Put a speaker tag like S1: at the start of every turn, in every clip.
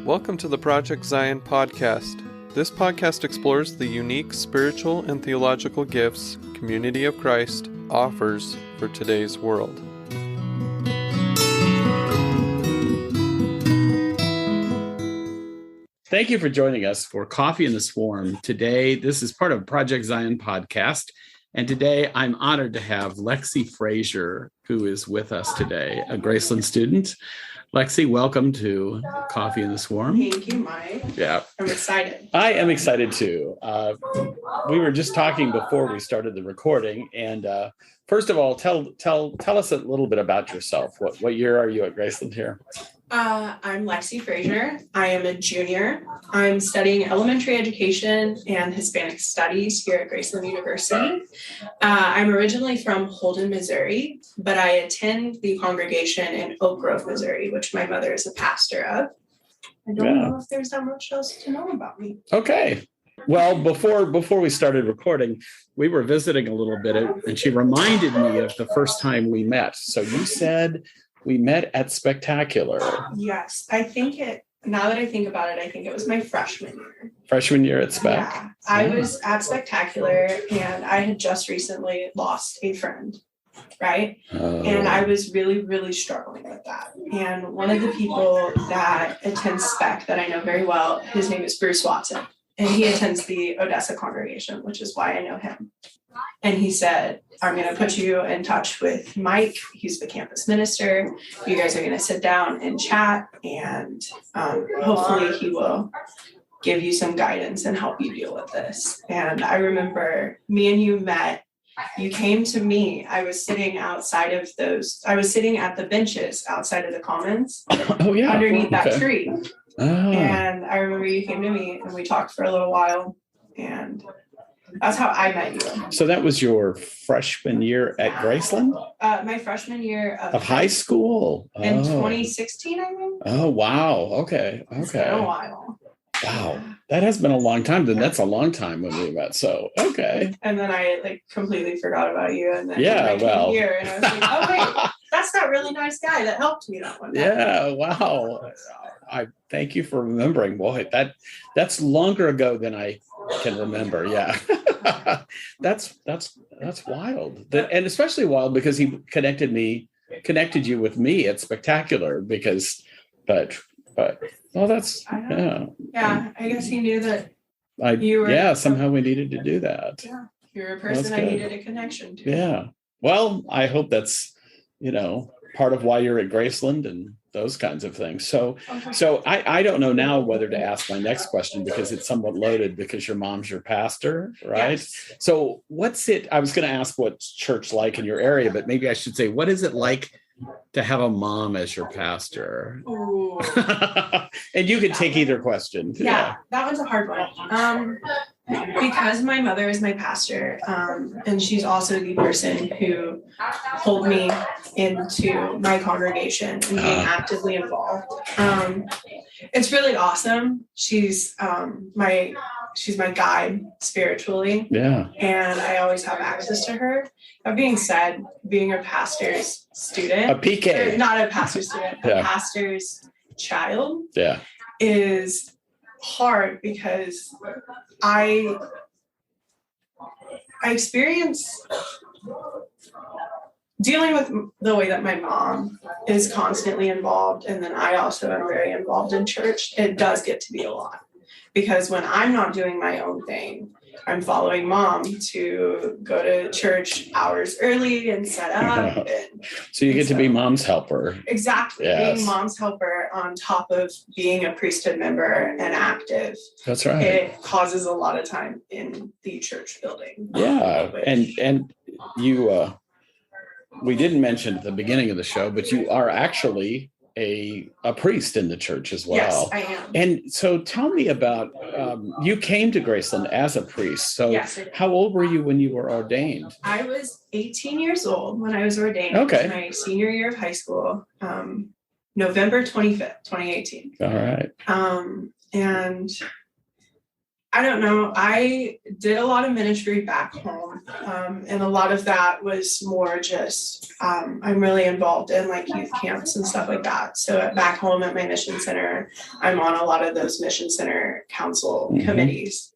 S1: Welcome to the Project Zion podcast. This podcast explores the unique spiritual and theological gifts Community of Christ offers for today's world.
S2: Thank you for joining us for Coffee in the Swarm. Today, this is part of Project Zion podcast. And today, I'm honored to have Lexie Frazier, who is with us today, a Graceland student. Lexie, welcome to Coffee in the Swarm.
S3: Thank you, Mike.
S2: Yeah.
S3: I'm excited.
S2: I am excited too. We were just talking before we started the recording. And first of all, tell us a little bit about yourself. What year are you at Graceland here?
S3: I'm Lexie Frazier. I am a junior. I'm studying elementary education and Hispanic studies here at Graceland University. I'm originally from Holden, Missouri, but I attend the congregation in Oak Grove, Missouri, which my mother is a pastor of. I don't know if there's that much else to know about me.
S2: Okay. Well, before we started recording, we were visiting a little bit, and she reminded me of the first time we met. So you said we met at Spectacular.
S3: Yes, now that I think about it, I think it was my freshman year.
S2: Freshman year at Spec?
S3: Yeah, I was at Spectacular, and I had just recently lost a friend, right? And I was really, really struggling with that. And one of the people that attends Spec that I know very well, his name is Bruce Watson, and he attends the Odessa congregation, which is why I know him. And he said, I'm going to put you in touch with Mike. He's the campus minister. You guys are going to sit down and chat, and hopefully he will give you some guidance and help you deal with this. And I remember me and you met. You came to me. I was sitting at the benches outside of the commons.
S2: Oh, yeah.
S3: Underneath that tree.
S2: Oh.
S3: And I remember you came to me and we talked for a little while, and that's how I met you.
S2: So that was your freshman year at Graceland?
S3: My freshman year
S2: of high school?
S3: In 2016, I think.
S2: Oh, wow. Okay.
S3: It's been a while.
S2: Wow. That has been a long time. Then that's a long time when we met. So, okay.
S3: And then I completely forgot about you. And then
S2: I came
S3: here and I was like, oh, wait, that's that really nice guy that helped me that one day.
S2: Yeah. Wow. I thank you for remembering. Boy, that's longer ago than I can remember. Yeah. That's wild. And especially wild because he connected you with me at Spectacular but that's
S3: yeah. I guess he knew that
S2: somehow we needed to do that.
S3: Yeah, you're a person I needed a connection to.
S2: Yeah. Well, I hope that's part of why you're at Graceland and those kinds of things. So I don't know now whether to ask my next question because it's somewhat loaded because your mom's your pastor, right?
S3: Yes.
S2: So I was going to ask what's church like in your area, but maybe I should say, what is it like to have a mom as your pastor?
S3: Ooh.
S2: And you could take either question.
S3: Yeah, that one's a hard one. Because my mother is my pastor, and she's also the person who pulled me into my congregation and being actively involved. It's really awesome. She's my guide spiritually.
S2: Yeah.
S3: And I always have access to her. That being said, being a pastor's student,
S2: a PK,
S3: not a pastor's student, a pastor's child, is hard because I experience dealing with the way that my mom is constantly involved, and then I also am very involved in church. It does get to be a lot because when I'm not doing my own thing, I'm following mom to go to church hours early and set up.
S2: So you get to be mom's helper.
S3: Exactly.
S2: Yes.
S3: Being mom's helper on top of being a priesthood member and active.
S2: That's right.
S3: It causes a lot of time in the church building.
S2: Yeah. And you, we didn't mention at the beginning of the show, but you are actually a priest in the church as well.
S3: Yes, I am.
S2: And so tell me about, you came to Graceland as a priest. So
S3: yes,
S2: how old were you when you were ordained?
S3: I was 18 years old when I was ordained.
S2: Okay.
S3: It was my senior year of high school, November 25th, 2018.
S2: All right.
S3: And I don't know. I did a lot of ministry back home. And a lot of that was more just, I'm really involved in like youth camps and stuff like that. So back home at my mission center, I'm on a lot of those mission center council committees.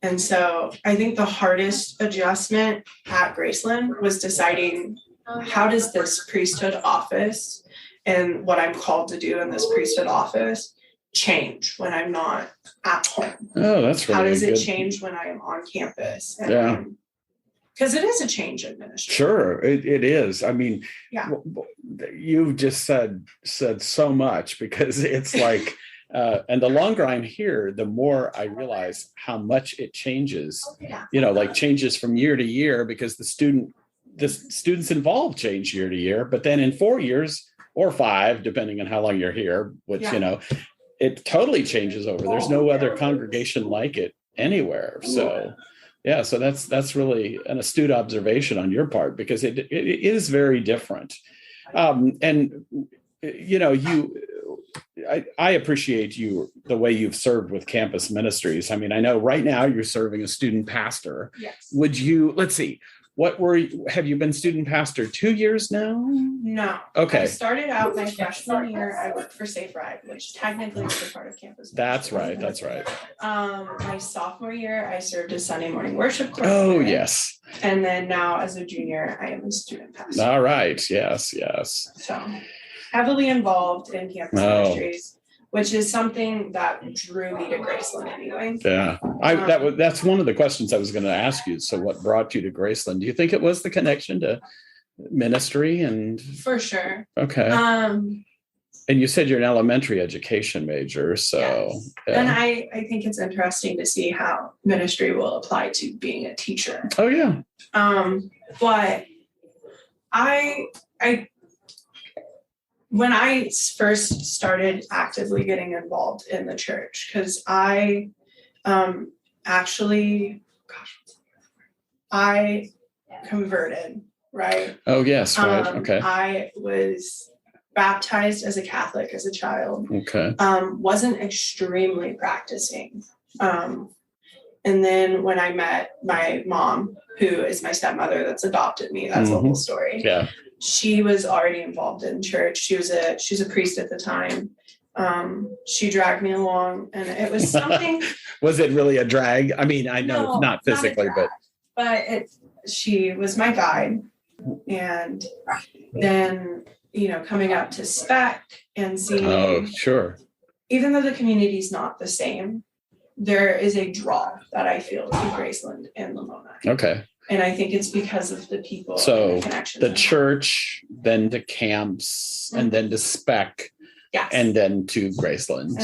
S3: And so I think the hardest adjustment at Graceland was deciding, how does this priesthood office and what I'm called to do in this priesthood office change when I'm not at home?
S2: Oh, that's really
S3: How does it
S2: good.
S3: change when I am on campus?
S2: Yeah.
S3: Because it is a change in ministry.
S2: Sure, it is. I mean,
S3: Yeah.
S2: You've just said so much, because it's like, and the longer I'm here, the more I realize how much it changes.
S3: Yeah.
S2: Like changes from year to year, because the students involved change year to year. But then in 4 years or 5, depending on how long you're here, which it totally changes over. There's no other congregation like it anywhere. So. Yeah, so that's really an astute observation on your part, because it is very different. And I appreciate the way you've served with campus ministries. I mean, I know right now you're serving as student pastor.
S3: Yes.
S2: Let's see, have you been student pastor 2 years now?
S3: No.
S2: Okay.
S3: I started out my freshman year. I worked for Safe Ride, which technically is a part of campus.
S2: That's right.
S3: My sophomore year, I served as Sunday morning worship coordinator.
S2: Oh, yes.
S3: And then now as a junior, I am a student pastor.
S2: All right. Yes.
S3: So heavily involved in campus ministries, which is something that drew me to Graceland anyway.
S2: Yeah, that's one of the questions I was going to ask you. So what brought you to Graceland? Do you think it was the connection to ministry? And
S3: for sure.
S2: Okay. And you said you're an elementary education major. So
S3: yes.
S2: Yeah.
S3: And I think it's interesting to see how ministry will apply to being a teacher.
S2: Oh, yeah.
S3: But when I first started actively getting involved in the church, because I converted, right?
S2: Oh, yes, right. Okay.
S3: I was baptized as a Catholic as a child.
S2: Okay.
S3: Wasn't extremely practicing. And then when I met my mom, who is my stepmother that's adopted me, that's a whole story.
S2: Yeah.
S3: She was already involved in church. She's a priest at the time. She dragged me along, and it was something. Was
S2: it really a drag? I mean, I know not physically,
S3: but she was my guide. And then, coming up to spec and seeing.
S2: Oh, sure.
S3: Even though the community is not the same, there is a draw that I feel to Graceland and Lillenas.
S2: Okay.
S3: And I think it's because of the people.
S2: So
S3: and the connections.
S2: The church, then to camps, and then to spec,
S3: yes.
S2: And then to Graceland.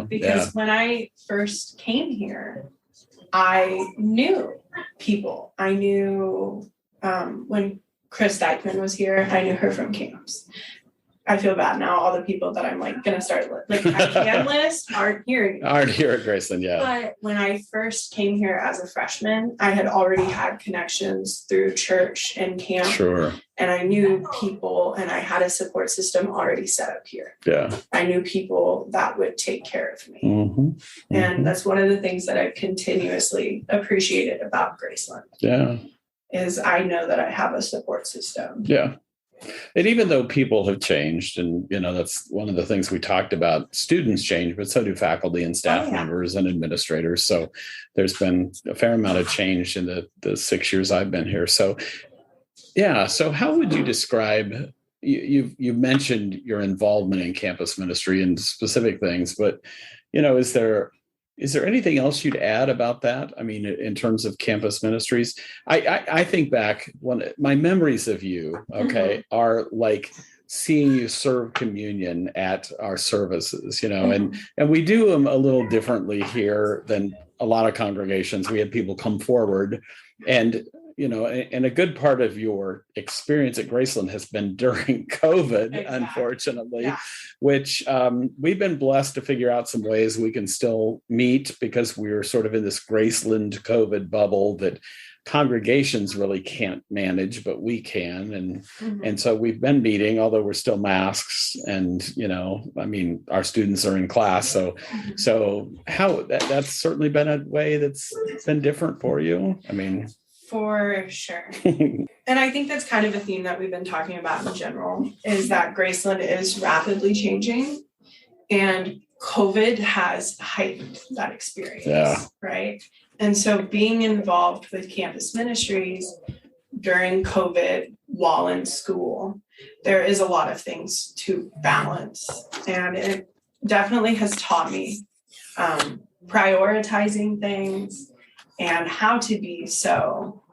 S3: Because when I first came here, I knew people. I knew when Chris Dykeman was here, I knew her from camps. I feel bad now. All the people that I'm going to start my can list aren't here
S2: at Graceland, yeah.
S3: But when I first came here as a freshman, I had already had connections through church and camp.
S2: Sure.
S3: And I knew people, and I had a support system already set up here.
S2: Yeah.
S3: I knew people that would take care of me.
S2: Mm-hmm.
S3: And that's one of the things that I've continuously appreciated about Graceland.
S2: Yeah.
S3: Is I know that I have a support system.
S2: Yeah. And even though people have changed, and that's one of the things we talked about, students change, but so do faculty and staff members and administrators. So there's been a fair amount of change in the 6 years I've been here. So yeah. So how would you describe, you've mentioned your involvement in campus ministry and specific things, but is there anything else you'd add about that? I mean, in terms of campus ministries, I think back, my memories of you, are like seeing you serve communion at our services, and we do them a little differently here than a lot of congregations. We had people come forward, and and a good part of your experience at Graceland has been during COVID,
S3: Exactly.
S2: Unfortunately,
S3: Yeah.
S2: which we've been blessed to figure out some ways we can still meet, because we're sort of in this Graceland COVID bubble that congregations really can't manage, but we can. And so we've been meeting, although we're still masks, and, our students are in class. So how that's certainly been a way that's been different for you.
S3: For sure. And I think that's kind of a theme that we've been talking about in general, is that Graceland is rapidly changing, and COVID has heightened that experience, right? And so being involved with campus ministries during COVID while in school, there is a lot of things to balance. And it definitely has taught me prioritizing things and how to be so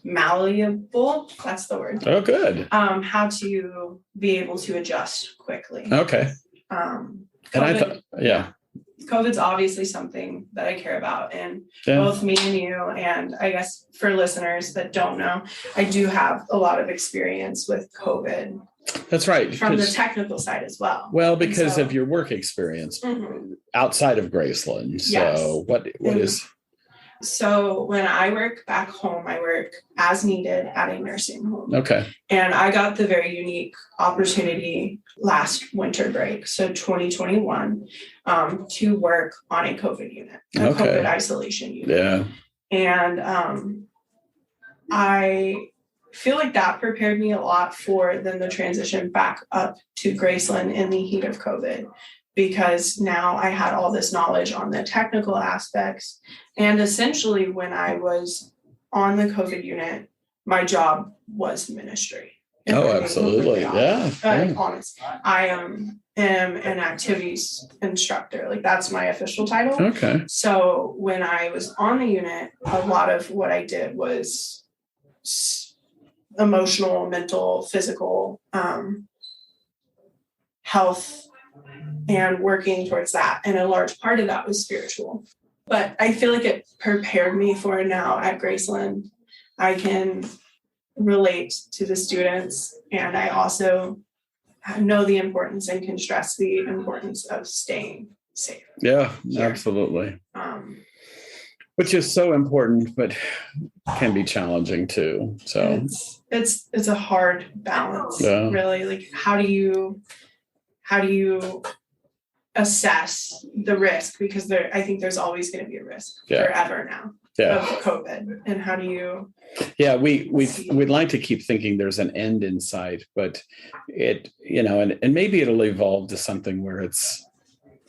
S3: malleable. That's the word.
S2: Oh, good.
S3: How to be able to adjust quickly.
S2: Okay.
S3: COVID,
S2: And I thought,
S3: COVID's obviously something that I care about, and both me and you, and I guess for listeners that don't know, I do have a lot of experience with COVID.
S2: That's right.
S3: From the technical side as well.
S2: Well, because of your work experience outside of Graceland. So
S3: Yes.
S2: what is?
S3: So when I work back home, I work as needed at a nursing home.
S2: Okay.
S3: And I got the very unique opportunity last winter break, so 2021, to work on a COVID unit, a COVID isolation unit.
S2: Yeah.
S3: And I feel like that prepared me a lot for then the transition back up to Graceland in the heat of COVID, because now I had all this knowledge on the technical aspects. And essentially when I was on the COVID unit, my job was ministry.
S2: Oh, absolutely. Yeah.
S3: Honest. I am an activities instructor. Like, that's my official title.
S2: Okay.
S3: So when I was on the unit, a lot of what I did was emotional, mental, physical, health, and working towards that. And a large part of that was spiritual. But I feel like it prepared me for now at Graceland. I can relate to the students, and I also know the importance and can stress the importance of staying safe.
S2: Yeah,
S3: here.
S2: Absolutely. Which is so important, but can be challenging too. So
S3: it's a hard balance, really. Like, how do you assess the risk? Because I think there's always going to be a risk forever now of COVID. And how do you?
S2: Yeah, we'd like to keep thinking there's an end in sight, but it, and maybe it'll evolve to something where it's,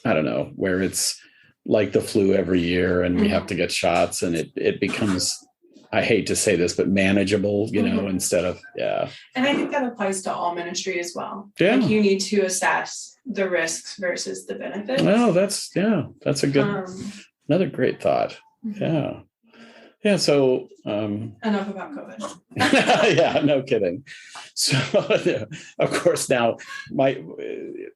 S2: I don't know, where it's like the flu every year and we have to get shots, and it becomes, I hate to say this, but manageable, instead of,
S3: And I think that applies to all ministry as well.
S2: Yeah.
S3: Like, you need to assess the risks versus the benefits.
S2: Oh, that's a good, another great thought. Yeah. Yeah. So,
S3: enough about COVID.
S2: Yeah, no kidding. So, of course, now my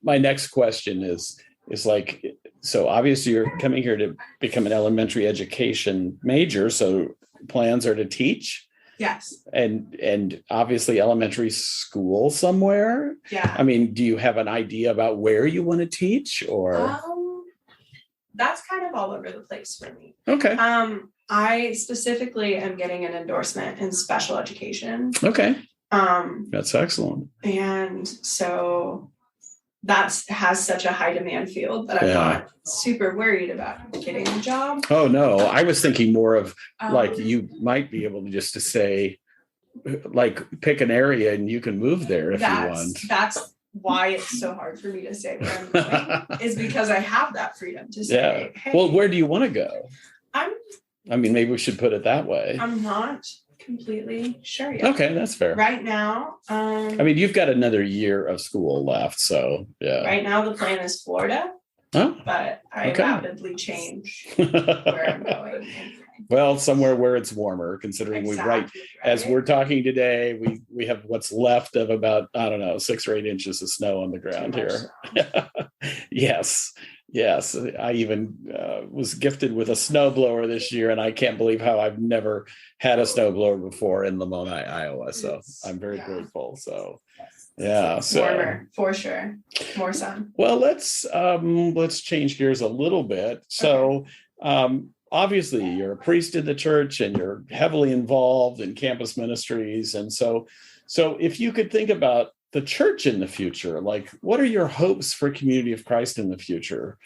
S2: next question is like, so obviously you're coming here to become an elementary education major. So plans are to teach.
S3: Yes.
S2: And obviously elementary school somewhere.
S3: Yeah.
S2: I mean, do you have an idea about where you want to teach, or?
S3: That's kind of all over the place for me.
S2: Okay.
S3: I specifically am getting an endorsement in special education.
S2: Okay. That's excellent.
S3: And so that has such a high demand field that I'm not super worried about getting a job.
S2: Oh, no. I was thinking more of like, you might be able to just to say, like, pick an area and you can move there if you want.
S3: That's why it's so hard for me to say where I'm going, is because I have that freedom to say, hey.
S2: Well, where do you want to go? Maybe we should put it that way.
S3: I'm not completely sure yet.
S2: Okay, that's fair.
S3: Right now,
S2: you've got another year of school left, so yeah.
S3: Right now the plan is Florida, but I rapidly change where I'm going.
S2: Well, somewhere where it's warmer, considering as we're talking today, we have what's left of about, I don't know, 6 or 8 inches of snow on the ground here. Yes. Yes, I even was gifted with a snowblower this year, and I can't believe how I've never had a snowblower before in Lillenas, Iowa. So I'm very grateful. So yeah, so
S3: warmer for sure, more sun.
S2: Well, let's change gears a little bit. So obviously, you're a priest in the church, and you're heavily involved in campus ministries, and so if you could think about the church in the future, like what are your hopes for Community of Christ in the future?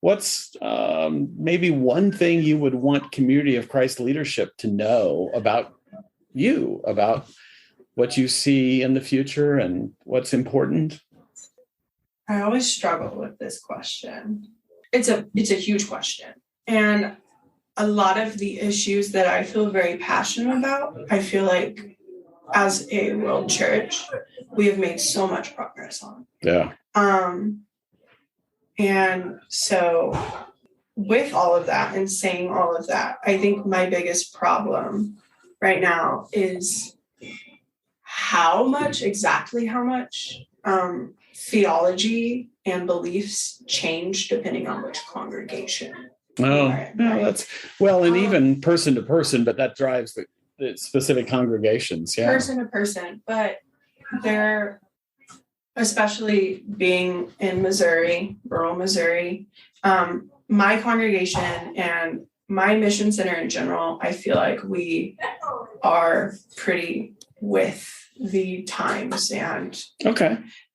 S2: What's maybe one thing you would want Community of Christ leadership to know about you, about what you see in the future and what's important?
S3: I always struggle with this question. It's a huge question. And a lot of the issues that I feel very passionate about, I feel like as a world church, we have made so much progress on.
S2: Yeah.
S3: And so with all of that and saying all of that, I think my biggest problem right now is exactly how much theology and beliefs change depending on which congregation.
S2: Oh, no, that's and even person to person, but that drives the specific congregations. Yeah.
S3: Person to person, but they're, especially being in Missouri, rural Missouri, my congregation and my mission center in general, I feel like we are pretty with the times and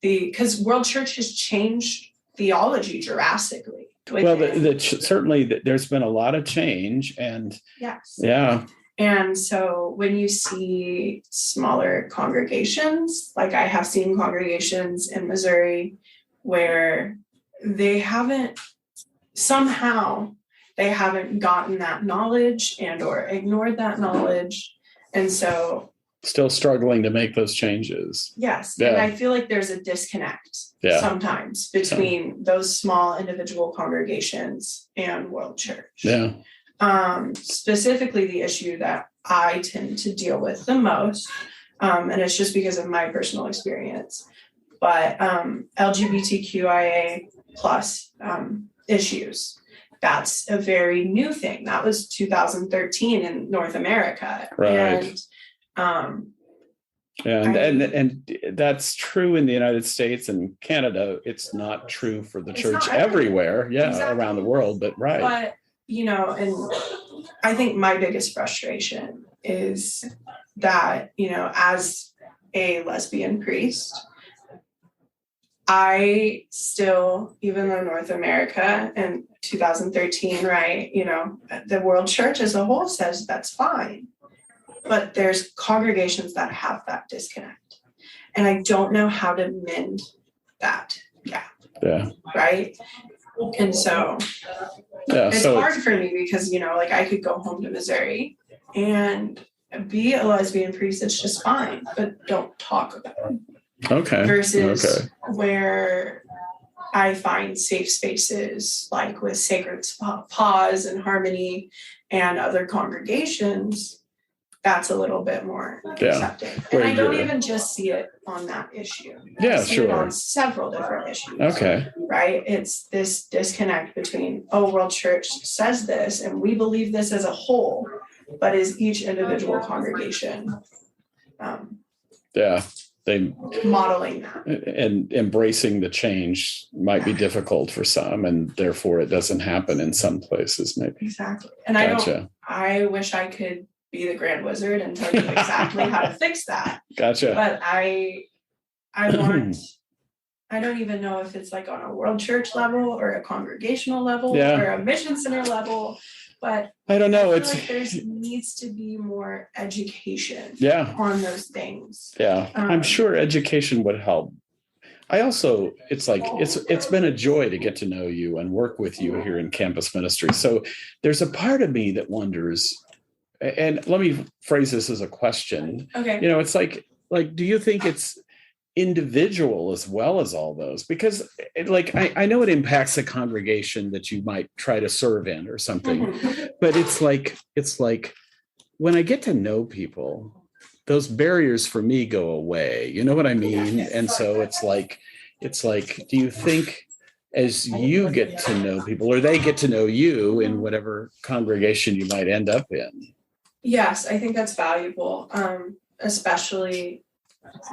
S3: because world church has changed theology drastically.
S2: Well, certainly there's been a lot of change, and
S3: yes,
S2: yeah.
S3: And so when you see smaller congregations, like I have seen congregations in Missouri where they haven't gotten that knowledge and or ignored that knowledge. And so
S2: still struggling to make those changes.
S3: Yes. Yeah. And I feel like there's a disconnect sometimes between those small individual congregations and world church. Yeah. Specifically the issue that I tend to deal with the most, and it's just because of my personal experience, but LGBTQIA plus issues. That's a very new thing. That was 2013 in North America.
S2: Right. And that's true in the United States and Canada. It's not true for the church everywhere. Yeah, exactly. Around the world, but right.
S3: But and I think my biggest frustration is that, as a lesbian priest, I still, even though North America in 2013, right, the world church as a whole says that's fine, but there's congregations that have that disconnect. And I don't know how to mend that gap. Yeah. Right. And so it's hard for me because, I could go home to Missouri and be a lesbian priest. It's just fine, but don't talk about it.
S2: Okay.
S3: Versus where I find safe spaces like with Sacred Pause and Harmony and other congregations, that's a little bit more accepting. And I don't even just see it on that issue. I see it on several different issues. Okay. Right? It's this disconnect between, World Church says this and we believe this as a whole, but is each individual congregation
S2: they
S3: modeling that
S2: and embracing the change might be difficult for some, and therefore it doesn't happen in some places maybe.
S3: Exactly. And I wish I could be the grand wizard and tell you exactly how to fix that. Gotcha. But I don't even know if it's like on a world church level or a congregational level or a mission center level. But
S2: I don't know.
S3: There needs to be more education on those things.
S2: Yeah. I'm sure education would help. I also, it's been a joy to get to know you and work with you here in campus ministry. So there's a part of me that wonders, and let me phrase this as a question.
S3: Okay.
S2: It's like, do you think it's individual as well as all those? Because I know it impacts a congregation that you might try to serve in or something, but it's like when I get to know people, those barriers for me go away. You know what I mean? And so it's like, do you think as you get to know people, or they get to know you in whatever congregation you might end up in.
S3: Yes, I think that's valuable, especially,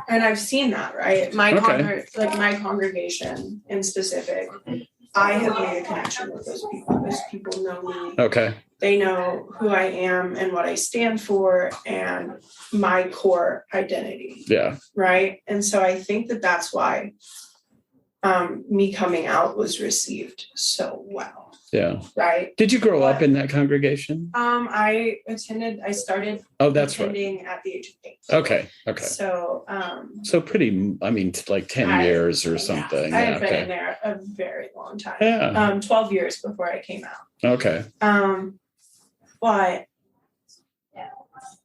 S3: and I've seen that, right? My congregation in specific, I have made a connection with those people. Those people know me.
S2: Okay.
S3: They know who I am and what I stand for and my core identity.
S2: Yeah.
S3: Right. And so I think that that's why me coming out was received so well.
S2: Yeah.
S3: Right.
S2: Did you grow up in that congregation?
S3: I started attending at the age of 8.
S2: Okay.
S3: So
S2: so pretty, like 10 years or something.
S3: I had been in there a very long time.
S2: Yeah.
S3: 12 years before I came out.
S2: Okay.
S3: But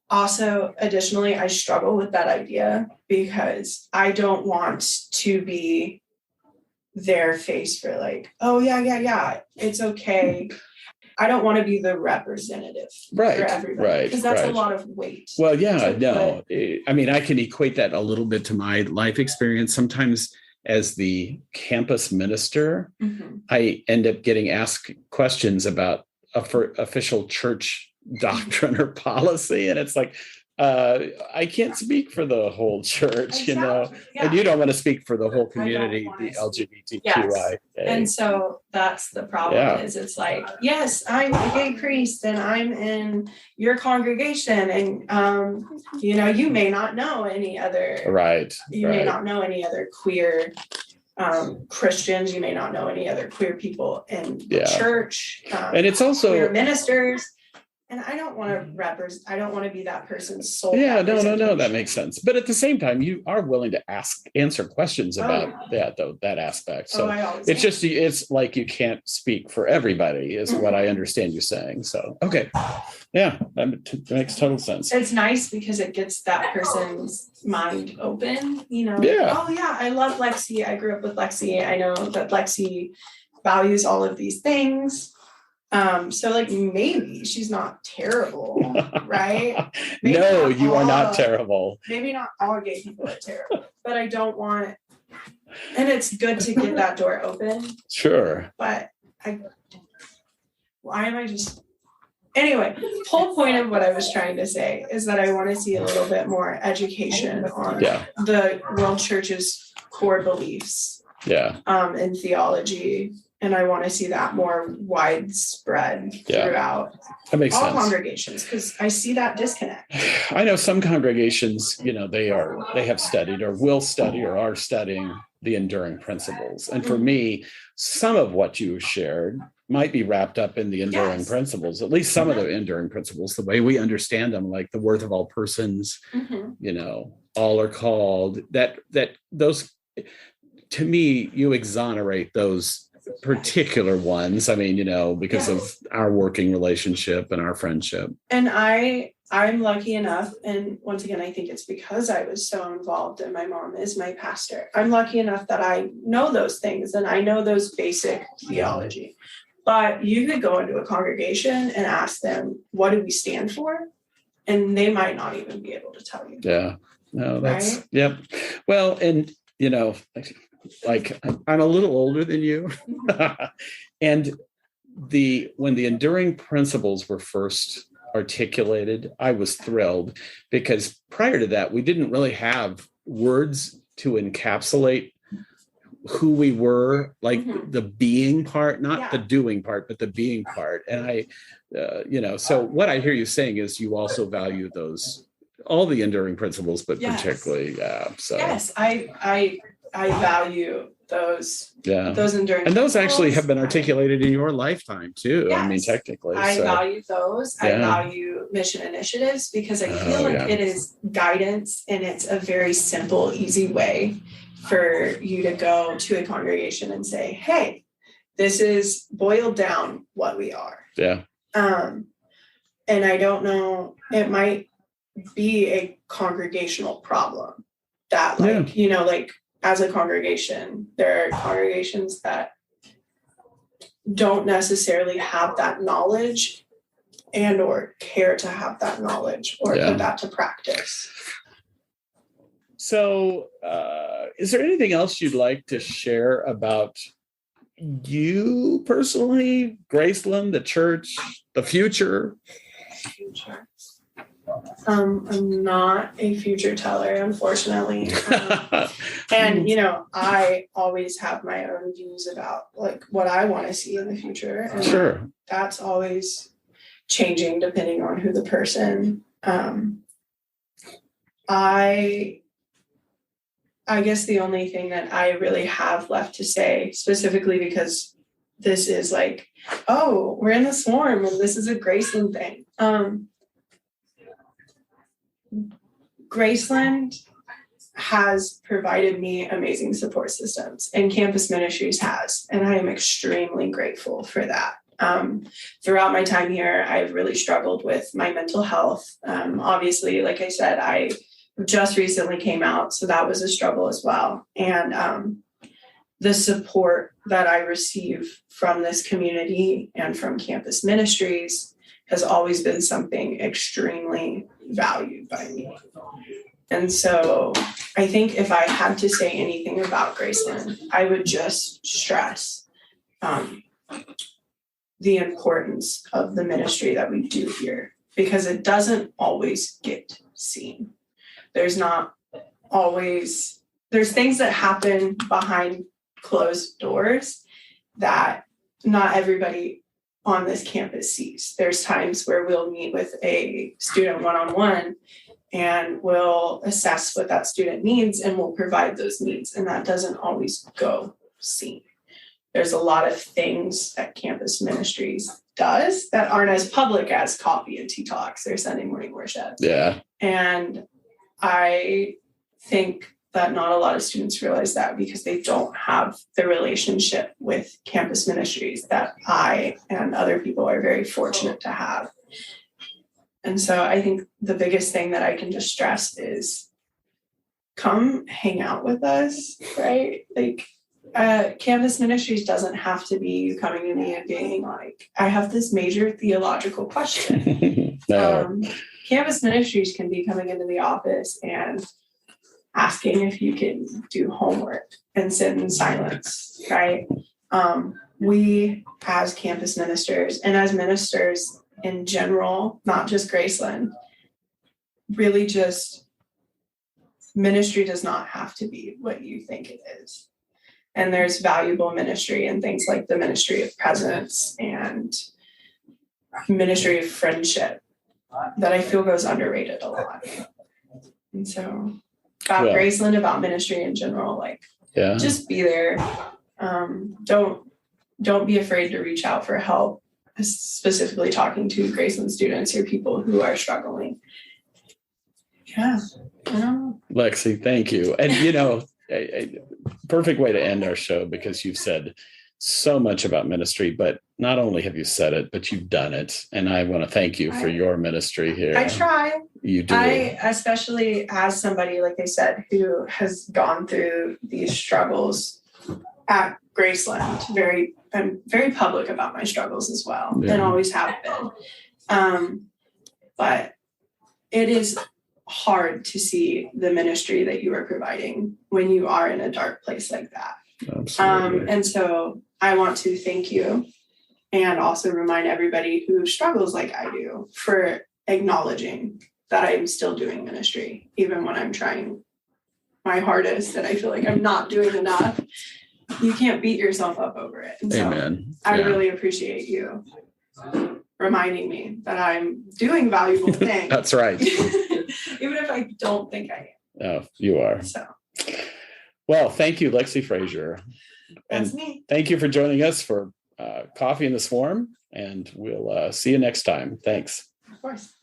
S3: also additionally, I struggle with that idea because I don't want to be their face for like, oh yeah, it's okay. I don't want to be the representative for everybody, because that's a lot of weight.
S2: Well, yeah, no. I mean, I can equate that a little bit to my life experience. Sometimes as the campus minister, I end up getting asked questions about official church doctrine or policy, and it's like, I can't speak for the whole church, and you don't want to speak for the whole community, the LGBTQI.
S3: Yes. And so that's the problem. Is it's like, yes, I'm a gay priest and I'm in your congregation, and you may not know any other may not know any other queer Christians, you may not know any other queer people in the church,
S2: and it's also
S3: queer ministers. And I don't want to I don't want to be that person's soul.
S2: Yeah, no, that makes sense. But at the same time, you are willing to answer questions about that aspect. So it's like you can't speak for everybody, is what I understand you saying. So, okay. Yeah, that makes total sense.
S3: It's nice because it gets that person's mind open,
S2: Yeah.
S3: Oh yeah, I love Lexie. I grew up with Lexie. I know that Lexie values all of these things. So like maybe she's not terrible, right?
S2: No, you are not terrible.
S3: Maybe not all gay people are terrible, but I don't want, and it's good to get that door open.
S2: Sure.
S3: But anyway, the whole point of what I was trying to say is that I want to see a little bit more education on the World Church's core beliefs.
S2: Yeah.
S3: In theology. And I want to see that more widespread throughout all congregations, because I see that disconnect.
S2: I know some congregations, they have studied or will study or are studying the enduring principles. And for me, some of what you shared might be wrapped up in the enduring principles, at least some of the enduring principles, the way we understand them, like the worth of all persons, all are called, that those, to me, you exonerate those particular ones. I mean, because of our working relationship and our friendship. And
S3: I'm lucky enough, and once again, I think it's because I was so involved and my mom is my pastor. I'm lucky enough that I know those things and I know those basic theology. But you could go into a congregation and ask them, what do we stand for? And they might not even be able to tell you.
S2: Yeah. No, that's yep. Well, and like I'm a little older than you. And when the enduring principles were first articulated, I was thrilled, because prior to that, we didn't really have words to encapsulate who we were, like the being part, not the doing part, but the being part. And I, so what I hear you saying is you also value all the enduring principles, but particularly, so.
S3: Yes, I value those enduring,
S2: and those actually have been articulated in your lifetime too. I mean, technically,
S3: I value those. I value mission initiatives, because I feel like it is guidance, and it's a very simple, easy way for you to go to a congregation and say, hey, this is boiled down what we are.
S2: Yeah.
S3: And I don't know, it might be a congregational problem that as a congregation, there are congregations that don't necessarily have that knowledge and or care to have that knowledge or put that to practice.
S2: So is there anything else you'd like to share about you personally, Graceland, the church, the future?
S3: Future. I'm not a future teller, unfortunately. And, I always have my own views about like what I want to see in the future. And
S2: Sure.
S3: That's always changing depending on who the person. I guess the only thing that I really have left to say, specifically because this is like, oh, we're in the swarm and this is a Graceland thing. Graceland has provided me amazing support systems, and campus ministries has, and I am extremely grateful for that. Throughout my time here, I've really struggled with my mental health. Obviously, like I said, I just recently came out, so that was a struggle as well. And the support that I receive from this community and from campus ministries has always been something extremely valued by me. And so I think if I had to say anything about Graceland, I would just stress the importance of the ministry that we do here, because it doesn't always get seen. There's things that happen behind closed doors that not everybody on this campus sees. There's times where we'll meet with a student one-on-one and we'll assess what that student needs and we'll provide those needs. And that doesn't always go seen. There's a lot of things that campus ministries does that aren't as public as coffee and tea talks or Sunday morning worship.
S2: Yeah.
S3: And I think that not a lot of students realize that because they don't have the relationship with campus ministries that I and other people are very fortunate to have. And so I think the biggest thing that I can just stress is come hang out with us, right? Like campus ministries doesn't have to be you coming to me and being like, I have this major theological question.
S2: No.
S3: Campus ministries can be coming into the office and asking if you can do homework and sit in silence, right? We as campus ministers and as ministers in general, not just Graceland, really just ministry does not have to be what you think it is. And there's valuable ministry in things like the ministry of presence and ministry of friendship that I feel goes underrated a lot. And so about Graceland, about ministry in general, just be there. Don't be afraid to reach out for help, specifically talking to Graceland students or people who are struggling. Yeah.
S2: Lexie, thank you. And, a perfect way to end our show, because you've said so much about ministry, but not only have you said it, but you've done it. And I want to thank you for your ministry here.
S3: I try.
S2: You do.
S3: Especially as somebody, like I said, who has gone through these struggles at Graceland, I'm very public about my struggles as well, and always have been. But it is hard to see the ministry that you are providing when you are in a dark place like that.
S2: Absolutely.
S3: And so I want to thank you and also remind everybody who struggles like I do for acknowledging that I'm still doing ministry, even when I'm trying my hardest and I feel like I'm not doing enough. You can't beat yourself up over it. And so
S2: Amen.
S3: I really appreciate you reminding me that I'm doing valuable things.
S2: That's right.
S3: Even if I don't think I am.
S2: Oh, you are.
S3: So.
S2: Well, thank you, Lexie Frazier.
S3: That's
S2: and
S3: me.
S2: Thank you for joining us for Coffee in the Swarm, and we'll see you next time. Thanks.
S3: Of course.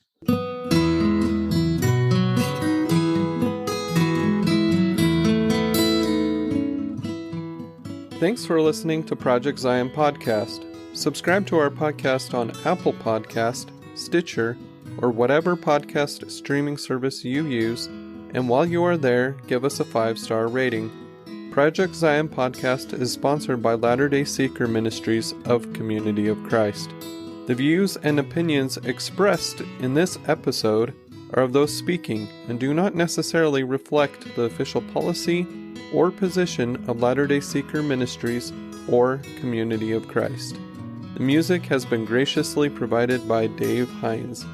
S1: Thanks for listening to Project Zion Podcast. Subscribe to our podcast on Apple Podcast, Stitcher, or whatever podcast streaming service you use, and while you are there, give us a 5-star rating. Project Zion Podcast is sponsored by Latter-day Seeker Ministries of Community of Christ. The views and opinions expressed in this episode are of those speaking and do not necessarily reflect the official policy or position of Latter-day Seeker Ministries or Community of Christ. The music has been graciously provided by Dave Hines.